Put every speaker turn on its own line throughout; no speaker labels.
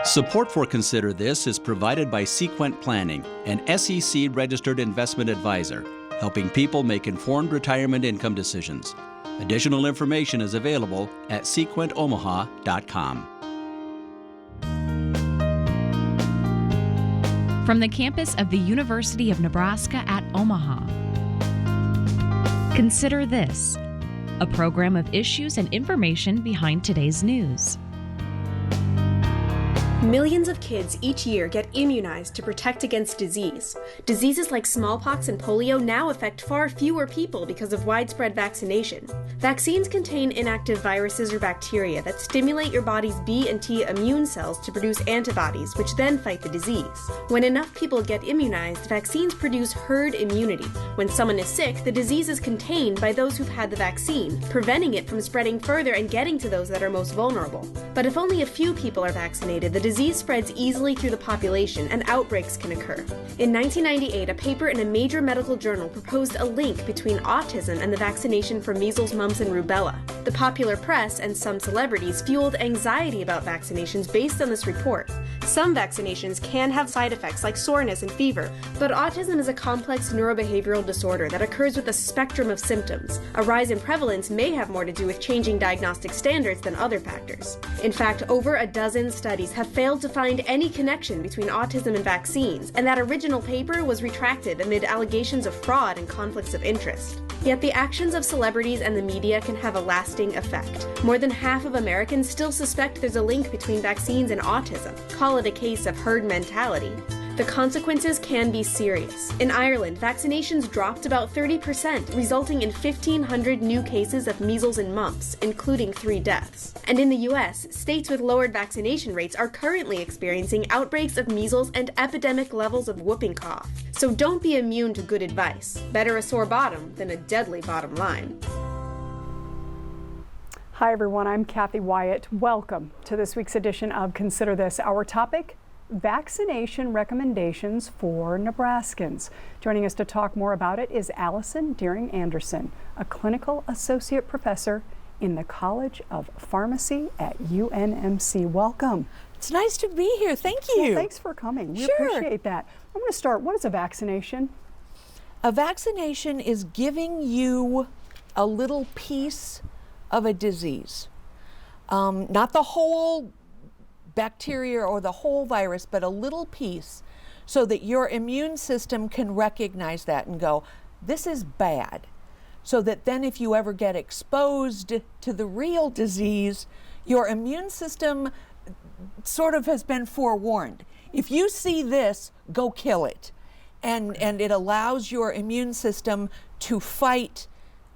Support for Consider This is provided by Sequent Planning, an SEC-registered investment advisor, helping people make informed retirement income decisions. Additional information is available at sequentomaha.com.
From the campus of the University of Nebraska at Omaha. Consider This, a program of issues and information behind today's news.
Millions of kids each year get immunized to protect against disease. Diseases like smallpox and polio now affect far fewer people because of widespread vaccination. Vaccines contain inactive viruses or bacteria that stimulate your body's B and T immune cells to produce antibodies, which then fight the disease. When enough people get immunized, vaccines produce herd immunity. When someone is sick, the disease is contained by those who've had the vaccine, preventing it from spreading further and getting to those that are most vulnerable. But if only a few people are vaccinated, the disease spreads easily through the population and outbreaks can occur. In 1998, a paper in a major medical journal proposed a link between autism and the vaccination for measles, mumps, and rubella. The popular press and some celebrities fueled anxiety about vaccinations based on this report. Some vaccinations can have side effects like soreness and fever, but autism is a complex neurobehavioral disorder that occurs with a spectrum of symptoms. A rise in prevalence may have more to do with changing diagnostic standards than other factors. In fact, over a dozen studies have failed to find any connection between autism and vaccines, and that original paper was retracted amid allegations of fraud and conflicts of interest. Yet the actions of celebrities and the media can have a lasting effect. More than half of Americans still suspect there's a link between vaccines and autism. Call it a case of herd mentality. The consequences can be serious. In Ireland, vaccinations dropped about 30%, resulting in 1,500 new cases of measles and mumps, including 3 deaths. And in the US, states with lowered vaccination rates are currently experiencing outbreaks of measles and epidemic levels of whooping cough. So don't be immune to good advice. Better a sore bottom than a deadly bottom line.
Hi everyone, I'm Kathy Wyatt. Welcome to this week's edition of Consider This. Our topic, vaccination recommendations for Nebraskans. Joining us to talk more about it is Allison Deering Anderson, a clinical associate professor in the College of Pharmacy at UNMC. Welcome.
It's nice to be here. Thank you.
Well, thanks for coming. We appreciate that. I'm going to start. What is a vaccination?
A vaccination is giving you a little piece of a disease. Not the whole bacteria or the whole virus, but a little piece so that your immune system can recognize that and go, this is bad. So that then if you ever get exposed to the real disease, your immune system sort of has been forewarned. If you see this, go kill it. And it allows your immune system to fight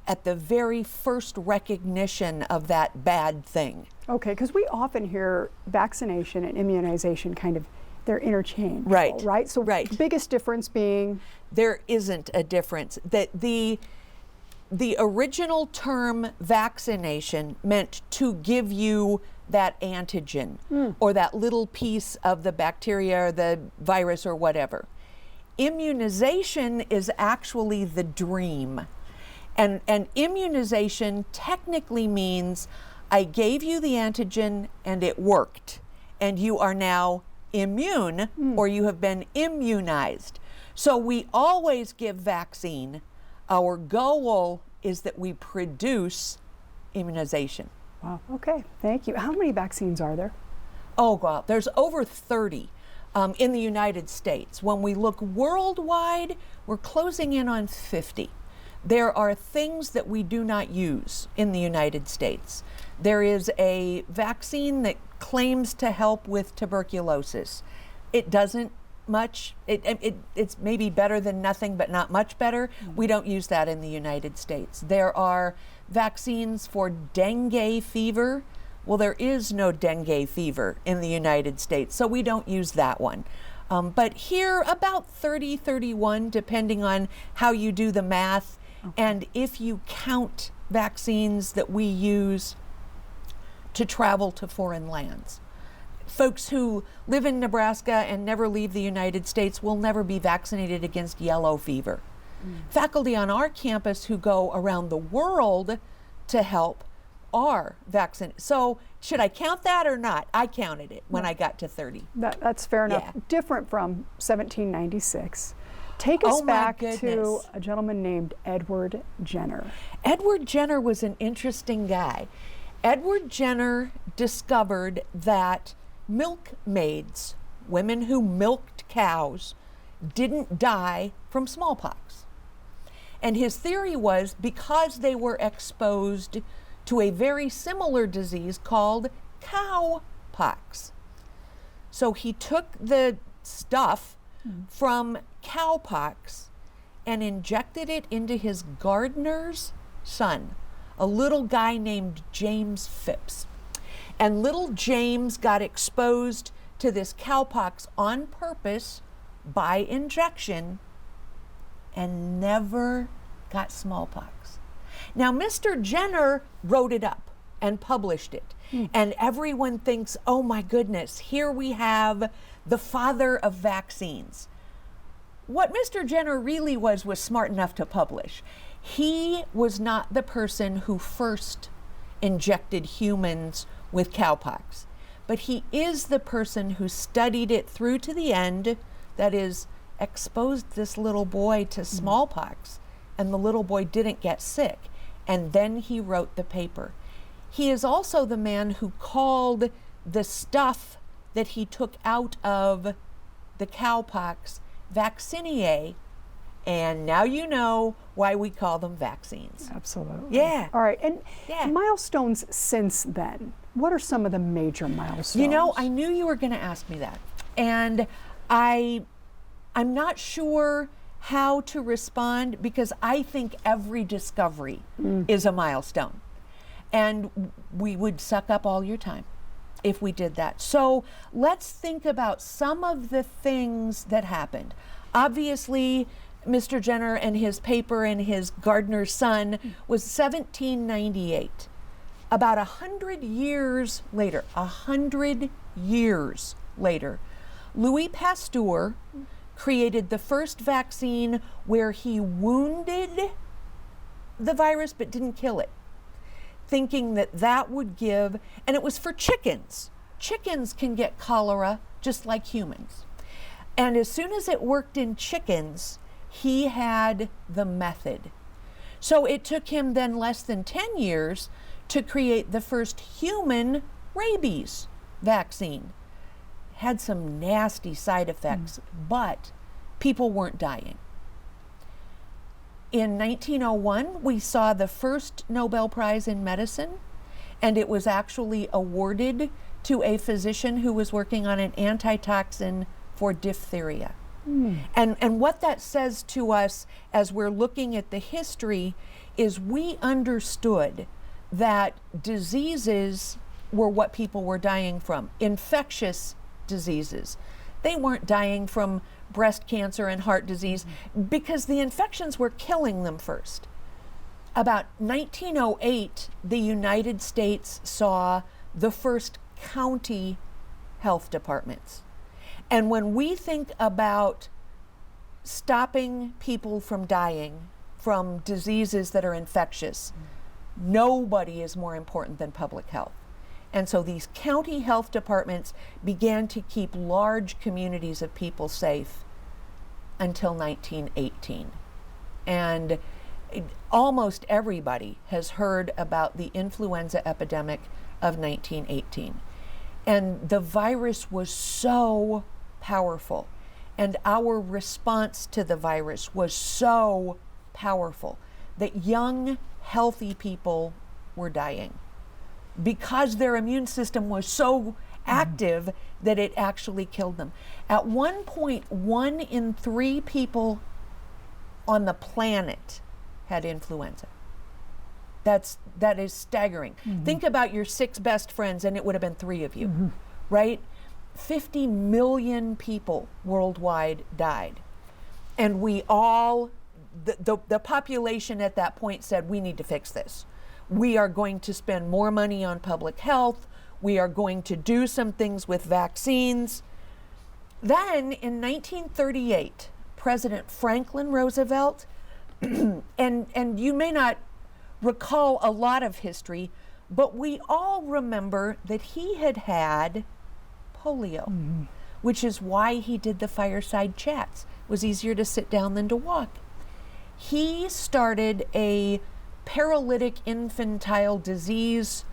at the very first recognition of that bad thing.
Okay, because we often hear vaccination and immunization they're interchangeable, right? So the biggest difference being?
There isn't a difference. That the original term vaccination meant to give you that antigen or that little piece of the bacteria or the virus or whatever. Immunization is actually the dream. And immunization technically means I gave you the antigen and it worked, and you are now immune or you have been immunized. So we always give vaccine. Our goal is that we produce immunization.
Wow, okay, thank you. How many vaccines are there?
Oh, wow, there's over 30 in the United States. When we look worldwide, we're closing in on 50. There are things that we do not use in the United States. There is a vaccine that claims to help with tuberculosis. It doesn't much. It's maybe better than nothing, but not much better. We don't use that in the United States. There are vaccines for dengue fever. Well, there is no dengue fever in the United States, so we don't use that one. But here, about 30, 31, depending on how you do the math. Okay. And if you count vaccines that we use to travel to foreign lands. Folks who live in Nebraska and never leave the United States will never be vaccinated against yellow fever. Faculty on our campus who go around the world to help are vaccinated. So should I count that or not? I counted it when I got to 30.
That's fair enough.
Yeah.
Different from 1796. Take us back to a gentleman named Edward Jenner.
Edward Jenner was an interesting guy. Edward Jenner discovered that milkmaids, women who milked cows, didn't die from smallpox. And his theory was because they were exposed to a very similar disease called cowpox. So he took the stuff from cowpox and injected it into his gardener's son, a little guy named James Phipps. And little James got exposed to this cowpox on purpose by injection and never got smallpox. Now, Mr. Jenner wrote it up and published it. And everyone thinks, oh my goodness, here we have the father of vaccines. What Mr. Jenner really was smart enough to publish. He was not the person who first injected humans with cowpox, but he is the person who studied it through to the end, that is, exposed this little boy to smallpox, and the little boy didn't get sick. And then he wrote the paper. He is also the man who called the stuff that he took out of the cowpox vacciniae, and now you know why we call them vaccines.
Absolutely.
Yeah.
All right, and milestones since then. What are some of the major milestones?
You know, I knew you were going to ask me that, and I'm not sure how to respond because I think every discovery is a milestone, and we would suck up all your time if we did that. So let's think about some of the things that happened. Obviously, Mr. Jenner and his paper and his gardener's son was 1798. About 100 years later, Louis Pasteur created the first vaccine where he wounded the virus but didn't kill it, thinking that that would give, and it was for chickens. Chickens can get cholera just like humans. And as soon as it worked in chickens, he had the method. So it took him then less than 10 years to create the first human rabies vaccine. Had some nasty side effects, but people weren't dying. In 1901, we saw the first Nobel Prize in medicine, and it was actually awarded to a physician who was working on an antitoxin for diphtheria. And what that says to us as we're looking at the history is we understood that diseases were what people were dying from, infectious diseases. They weren't dying from breast cancer and heart disease because the infections were killing them first. About 1908, the United States saw the first county health departments. And when we think about stopping people from dying from diseases that are infectious, nobody is more important than public health. And so these county health departments began to keep large communities of people safe until 1918. And almost everybody has heard about the influenza epidemic of 1918. And the virus was so powerful, and our response to the virus was so powerful that young, healthy people were dying because their immune system was so active that it actually killed them. At one point, 1 in 3 people on the planet had influenza. That is staggering. Think about your 6 best friends, and it would have been 3 of you, right? 50 million people worldwide died. And we all, the population at that point said, we need to fix this. We are going to spend more money on public health. We are going to do some things with vaccines. Then in 1938, President Franklin Roosevelt, and you may not recall a lot of history, But we all remember that he had had polio, which is why he did the fireside chats. It was easier to sit down than to walk. He started a paralytic infantile disease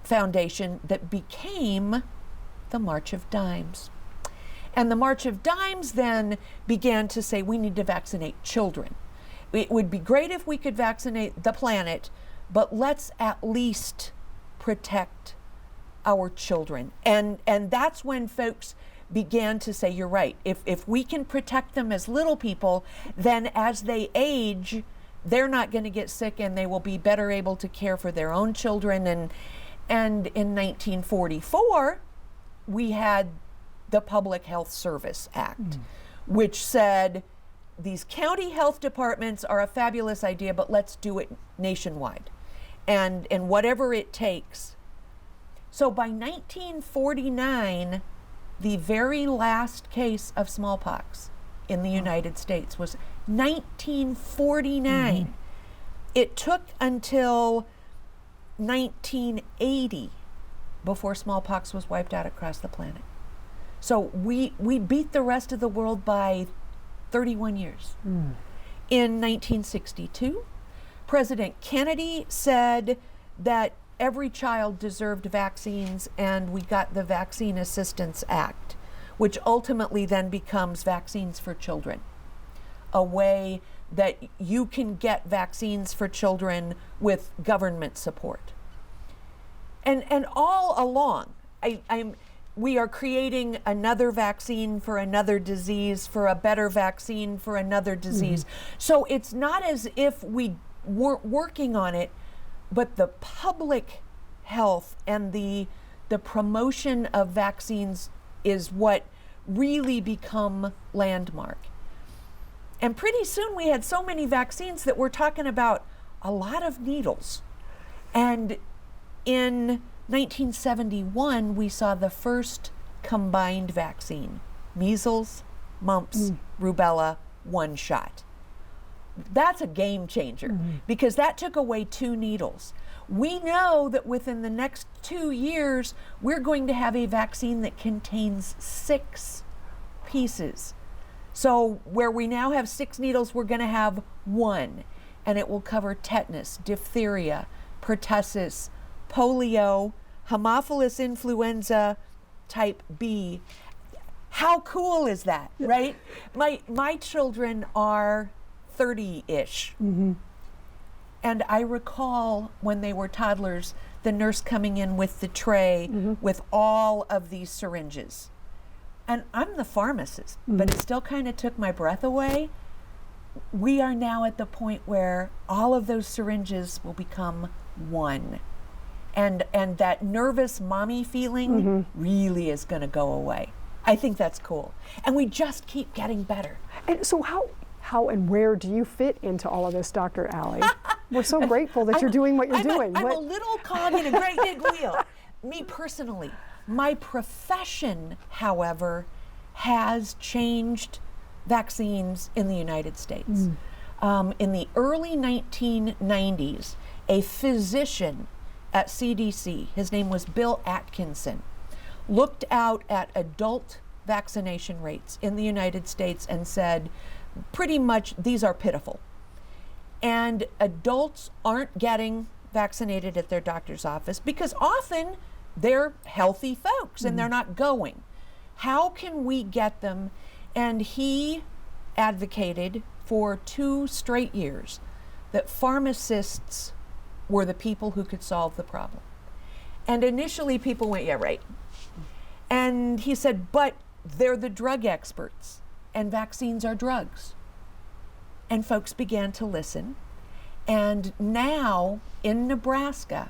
foundation that became the March of Dimes. And the March of Dimes then began to say, we need to vaccinate children. It would be great if we could vaccinate the planet, but let's at least protect our children. And that's when folks began to say, you're right, if we can protect them as little people, then as they age, they're not going to get sick and they will be better able to care for their own children. And in 1944, we had the Public Health Service Act, which said these county health departments are a fabulous idea, but let's do it nationwide and whatever it takes. So by 1949, the very last case of smallpox in the United States was 1949. It took until 1980 before smallpox was wiped out across the planet. So we beat the rest of the world by 31 years. In 1962, President Kennedy said that every child deserved vaccines, and we got the Vaccine Assistance Act, which ultimately then becomes Vaccines for Children, a way that you can get vaccines for children with government support. And all along, we are creating another vaccine for another disease, for a better vaccine for another disease. So it's not as if we weren't working on it, but the public health and the promotion of vaccines is what really become landmark. And pretty soon we had so many vaccines that we're talking about a lot of needles. And in 1971, we saw the first combined vaccine, measles, mumps, rubella, one shot. That's a game changer because that took away 2 needles. We know that within the next 2 years, we're going to have a vaccine that contains 6 pieces. So where we now have 6 needles, we're going to have 1, and it will cover tetanus, diphtheria, pertussis, polio, Haemophilus influenza type B. How cool is that, right? My children are 30-ish. And I recall when they were toddlers, the nurse coming in with the tray with all of these syringes. And I'm the pharmacist, but it still kind of took my breath away. We are now at the point where all of those syringes will become one. And that nervous mommy feeling really is going to go away. I think that's cool. And we just keep getting better.
And so how and where do you fit into all of this, Dr. Alley? We're so grateful that you're doing what you're doing.
I'm a little cog in a great big wheel. Me personally, my profession, however, has changed vaccines in the United States. In the early 1990s, a physician at CDC, his name was Bill Atkinson, looked out at adult vaccination rates in the United States and said, pretty much, these are pitiful. And adults aren't getting vaccinated at their doctor's office because often they're healthy folks and they're not going. How can we get them? And he advocated for 2 straight years that pharmacists were the people who could solve the problem. And initially people went, yeah, right. And he said, but they're the drug experts and vaccines are drugs. And folks began to listen. And now in Nebraska,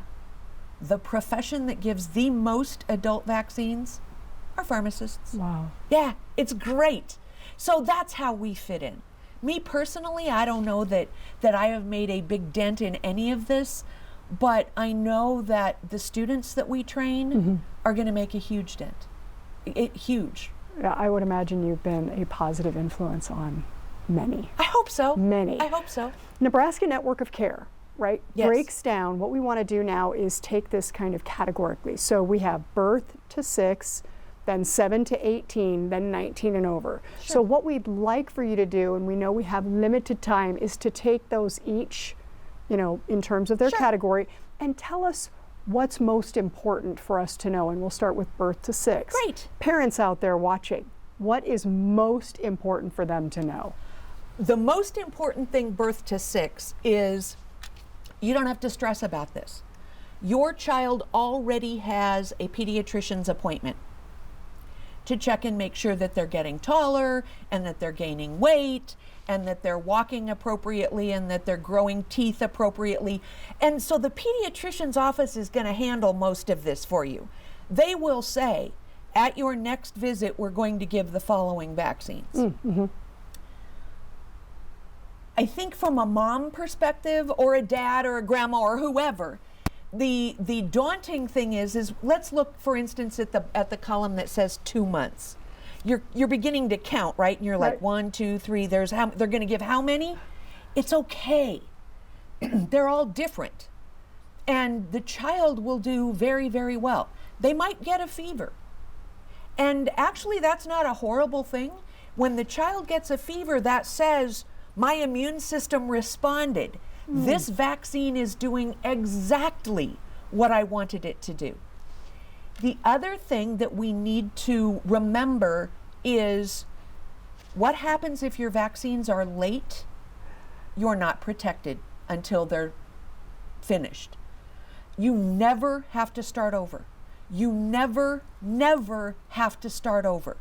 the profession that gives the most adult vaccines are pharmacists.
Wow.
Yeah, it's great. So that's how we fit in. Me personally, I don't know that I have made a big dent in any of this, but I know that the students that we train are going to make a huge dent. Huge.
Yeah, I would imagine you've been a positive influence on many.
I hope so.
Many.
I hope so.
Nebraska Network of Care right,
Yes.
breaks down. What we want to do now is take this kind of categorically. So we have birth to 6, then 7 to 18, then 19 and over. So what we'd like for you to do, and we know we have limited time, is to take those each, in terms of their category, and tell us what's most important for us to know. And we'll start with birth to 6.
Great.
Parents out there watching, what is most important for them to know?
The most important thing birth to 6 is you don't have to stress about this. Your child already has a pediatrician's appointment to check and make sure that they're getting taller and that they're gaining weight and that they're walking appropriately and that they're growing teeth appropriately. And so the pediatrician's office is going to handle most of this for you. They will say, at your next visit, we're going to give the following vaccines.
Mm-hmm.
I think from a mom perspective or a dad or a grandma or whoever, the daunting thing is let's look, for instance, at the column that says 2 months. You're beginning to count, right? And you're like, 1, 2, 3, they're going to give how many? It's okay. They're all different. And the child will do very, very well. They might get a fever. And actually, that's not a horrible thing. When the child gets a fever, that says, my immune system responded. This vaccine is doing exactly what I wanted it to do. The other thing that we need to remember is what happens if your vaccines are late? You're not protected until they're finished. You never have to start over. You never have to start over.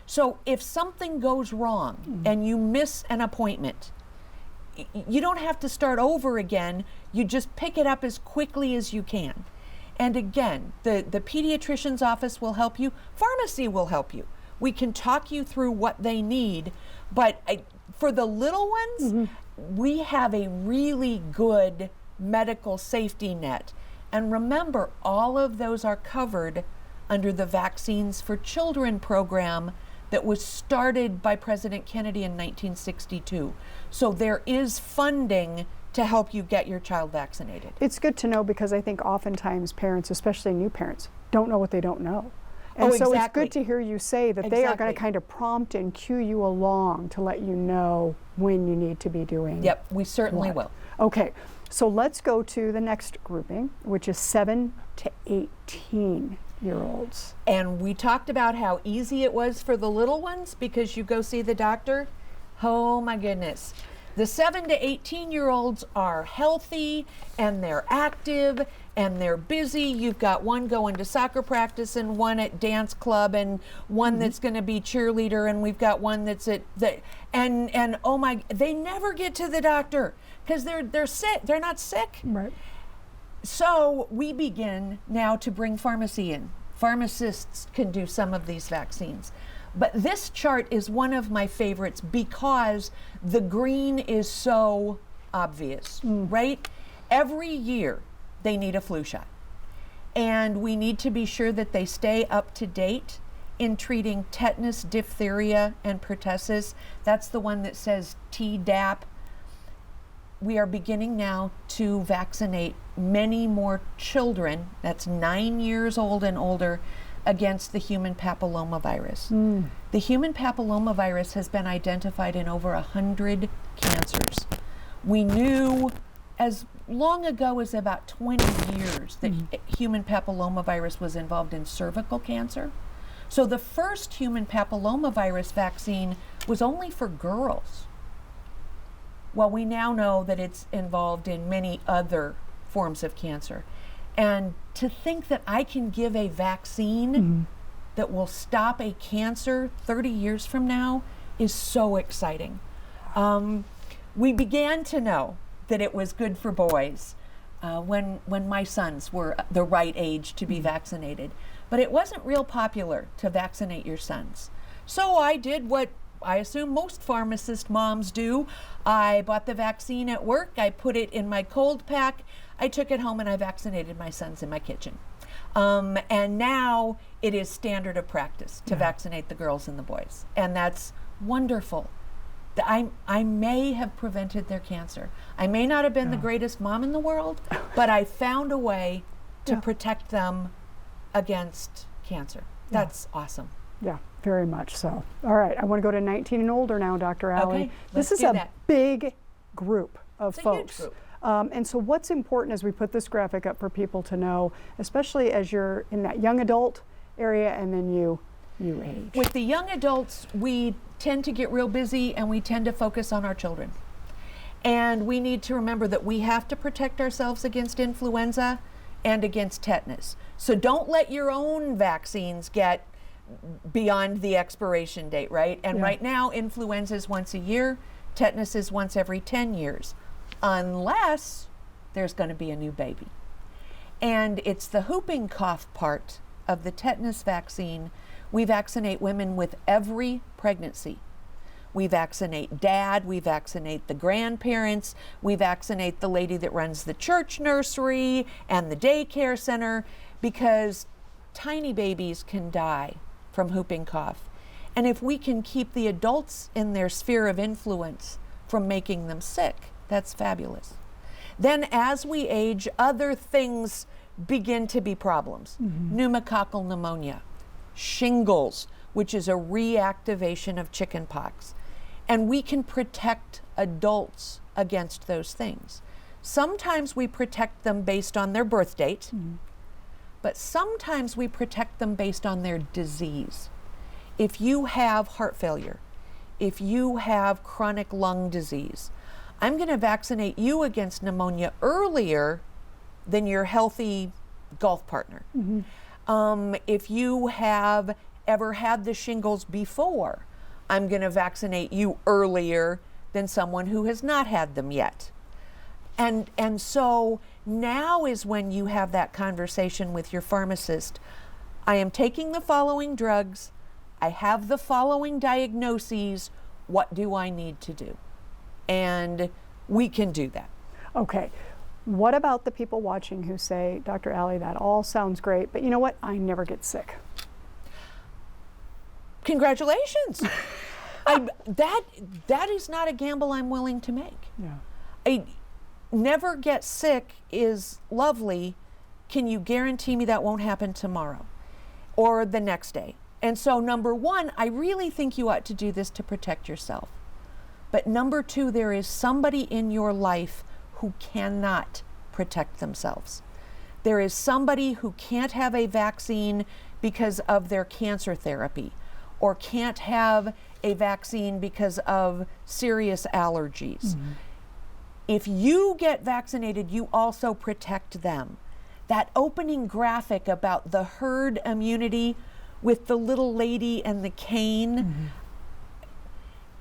So if something goes wrong and you miss an appointment, you don't have to start over again. You just pick it up as quickly as you can. And again, the pediatrician's office will help you. Pharmacy will help you. We can talk you through what they need. But for the little ones, we have a really good medical safety net. And remember, all of those are covered under the Vaccines for Children program that was started by President Kennedy in 1962. So there is funding to help you get your child vaccinated.
It's good to know because I think oftentimes parents, especially new parents, don't know what they don't know. And so it's good to hear you say that they are going to kind of prompt and cue you along to let you know when you need to be doing.
Yep, we certainly will.
Okay, so let's go to the next grouping, which is 7 to 18-year-olds.
And we talked about how easy it was for the little ones because you go see the doctor. Oh my goodness. The 7 to 18-year-olds are healthy and they're active and they're busy. You've got one going to soccer practice and one at dance club and one that's going to be cheerleader, and we've got one that's at and oh my, they never get to the doctor because they're sick. They're not sick.
Right.
So we begin now to bring pharmacy in. Pharmacists can do some of these vaccines. But this chart is one of my favorites because the green is so obvious, right? Every year they need a flu shot. And we need to be sure that they stay up to date in treating tetanus, diphtheria, and pertussis. That's the one that says Tdap. We are beginning now to vaccinate many more children, that's 9 years old and older, against the human papillomavirus. The human papillomavirus has been identified in over 100 cancers. We knew as long ago as about 20 years that human papillomavirus was involved in cervical cancer. So the first human papillomavirus vaccine was only for girls. Well, we now know that it's involved in many other forms of cancer. And to think that I can give a vaccine that will stop a cancer 30 years from now is so exciting. We began to know that it was good for boys when my sons were the right age to be vaccinated. But it wasn't real popular to vaccinate your sons. So I did what I assume most pharmacist moms do. I bought the vaccine at work, I put it in my cold pack, I took it home and I vaccinated my sons in my kitchen. And now it is standard of practice to vaccinate the girls and the boys. And that's wonderful. I may have prevented their cancer. I may not have been the greatest mom in the world, but I found a way to protect them against cancer. That's awesome.
Yeah, very much so. All right, I want to go to 19 and older now, Dr. Alley.
Okay,
this
let's
is
do
a
that.
big group of
It's a
folks.
huge group.
And so what's important as we put this graphic up for people to know, especially as you're in that young adult area and then you age?
With the young adults, we tend to get real busy and we tend to focus on our children. And we need to remember that we have to protect ourselves against influenza and against tetanus. So don't let your own vaccines get beyond the expiration date, right? And right now, influenza is once a year, tetanus is once every 10 years, unless there's going to be a new baby. And it's the whooping cough part of the tetanus vaccine. We vaccinate women with every pregnancy. We vaccinate dad, we vaccinate the grandparents, we vaccinate the lady that runs the church nursery and the daycare center, because tiny babies can die from whooping cough. And if we can keep the adults in their sphere of influence from making them sick, that's fabulous. Then as we age, other things begin to be problems. Pneumococcal pneumonia, shingles, which is a reactivation of chickenpox. And we can protect adults against those things. Sometimes we protect them based on their birth date, but sometimes we protect them based on their disease. If you have heart failure, if you have chronic lung disease, I'm going to vaccinate you against pneumonia earlier than your healthy golf partner. If you have ever had the shingles before, I'm going to vaccinate you earlier than someone who has not had them yet. And so now is when you have that conversation with your pharmacist. I am taking the following drugs. I have the following diagnoses. What do I need to do? And we can do that.
Okay. What about the people watching who say, Dr. Alley, that all sounds great, but you know what? I never get sick.
Congratulations. That is not a gamble I'm willing to make. I never get sick is lovely. Can you guarantee me that won't happen tomorrow or the next day? And so number one, I really think you ought to do this to protect yourself. But number two, there is somebody in your life who cannot protect themselves. There is somebody who can't have a vaccine because of their cancer therapy, or can't have a vaccine because of serious allergies. If you get vaccinated, you also protect them. That opening graphic about the herd immunity with the little lady and the cane,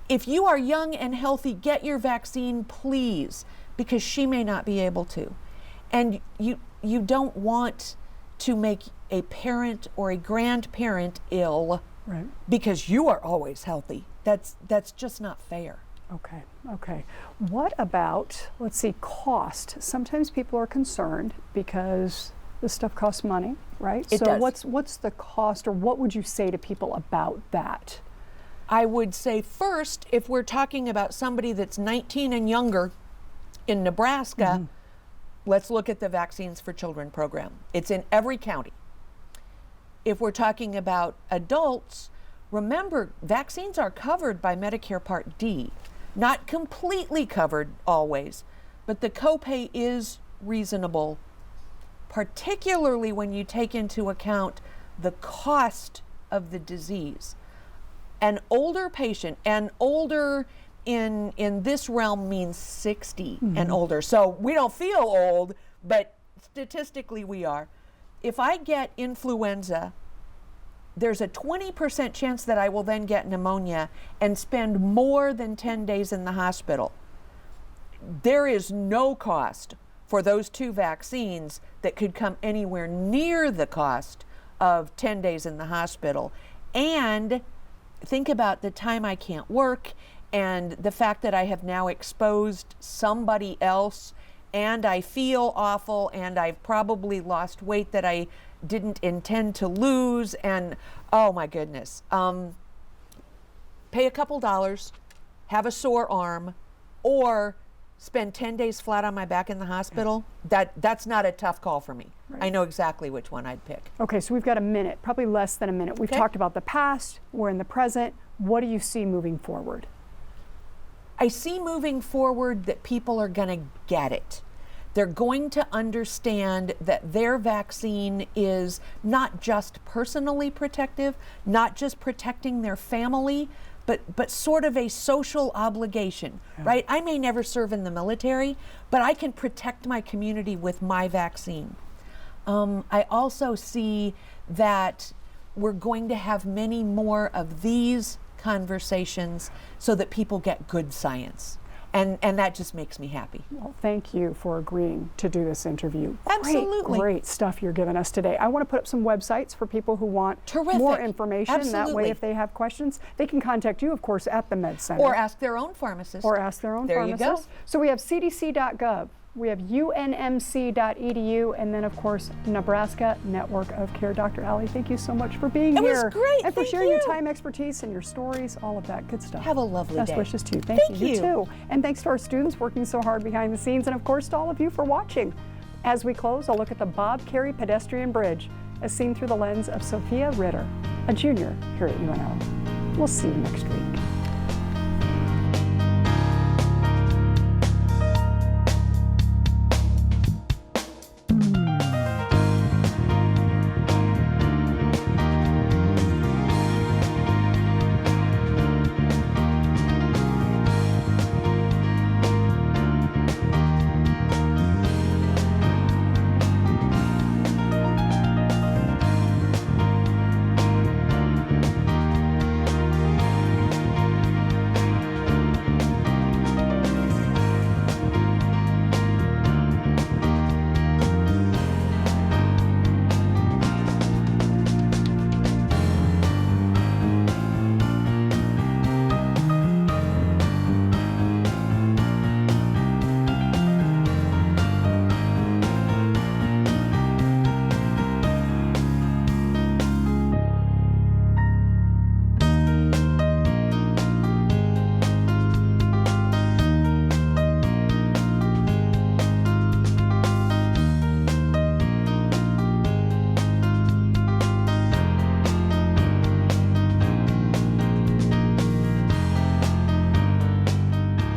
if you are young and healthy, get your vaccine, please, because she may not be able to. And you don't want to make a parent or a grandparent ill because you are always healthy. That's just not fair.
Okay. What about, let's see, cost? Sometimes people are concerned because this stuff costs money, right?
It does.
What's the cost, or what would you say to people about that?
I would say first, if we're talking about somebody that's 19 and younger in Nebraska, let's look at the Vaccines for Children program. It's in every county. If we're talking about adults, remember, vaccines are covered by Medicare Part D. Not completely covered always, but the copay is reasonable, particularly when you take into account the cost of the disease. An older patient, and older in this realm means 60 and older. So we don't feel old, but statistically we are. If I get influenza, there's a 20% chance that I will then get pneumonia and spend more than 10 days in the hospital. There is no cost for those two vaccines that could come anywhere near the cost of 10 days in the hospital. And think about the time I can't work, and the fact that I have now exposed somebody else, and I feel awful, and I've probably lost weight that I didn't intend to lose, and oh my goodness. Pay a couple dollars have a sore arm, or spend 10 days flat on my back in the hospital, that's not a tough call for me.
Right.
I know exactly which one I'd pick.
Okay, so we've got a minute, probably less than a minute. We've talked about the past, we're in the present. What do you see moving forward?
I see moving forward that people are going to get it. They're going to understand that their vaccine is not just personally protective, not just protecting their family, but sort of a social obligation, right? I may never serve in the military, but I can protect my community with my vaccine. I also see that we're going to have many more of these conversations so that people get good science. And that just makes me happy.
Well, thank you for agreeing to do this interview.
Absolutely.
Great stuff you're giving us today. I want to put up some websites for people who want
Terrific.
more information.
Absolutely.
That way, if they have questions, they can contact you, of course, at the Med Center.
Or ask their own pharmacist.
Or ask their own
There
pharmacist.
you go.
So we have cdc.gov, we have unmc.edu, and then, of course, Nebraska Network of Care. Dr. Alley, thank you so much for being here.
It was great.
And for
Thank
sharing your
you.
time, expertise, and your stories, all of that good stuff.
Have a lovely day.
Best wishes to you. Thank you. You too. And thanks to our students working so hard behind the scenes, and of course to all of you for watching. As we close, I'll look at the Bob Carey Pedestrian Bridge as seen through the lens of Sophia Ritter, a junior here at UNO. We'll see you next week.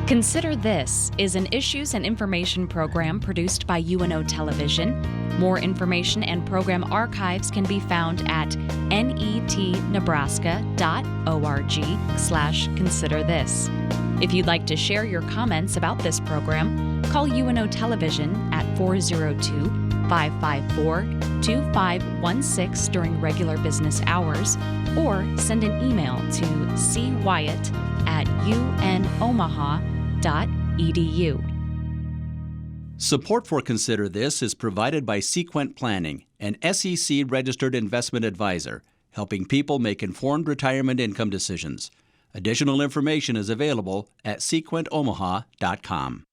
Consider This is an issues and information program produced by UNO Television. More information and program archives can be found at netnebraska.org/consider this. If you'd like to share your comments about this program, call UNO Television at 402-554-2516 during regular business hours, or send an email to cwyatt@unomaha.edu.
Support for Consider This is provided by Sequent Planning, an SEC-registered investment advisor, helping people make informed retirement income decisions. Additional information is available at sequentomaha.com.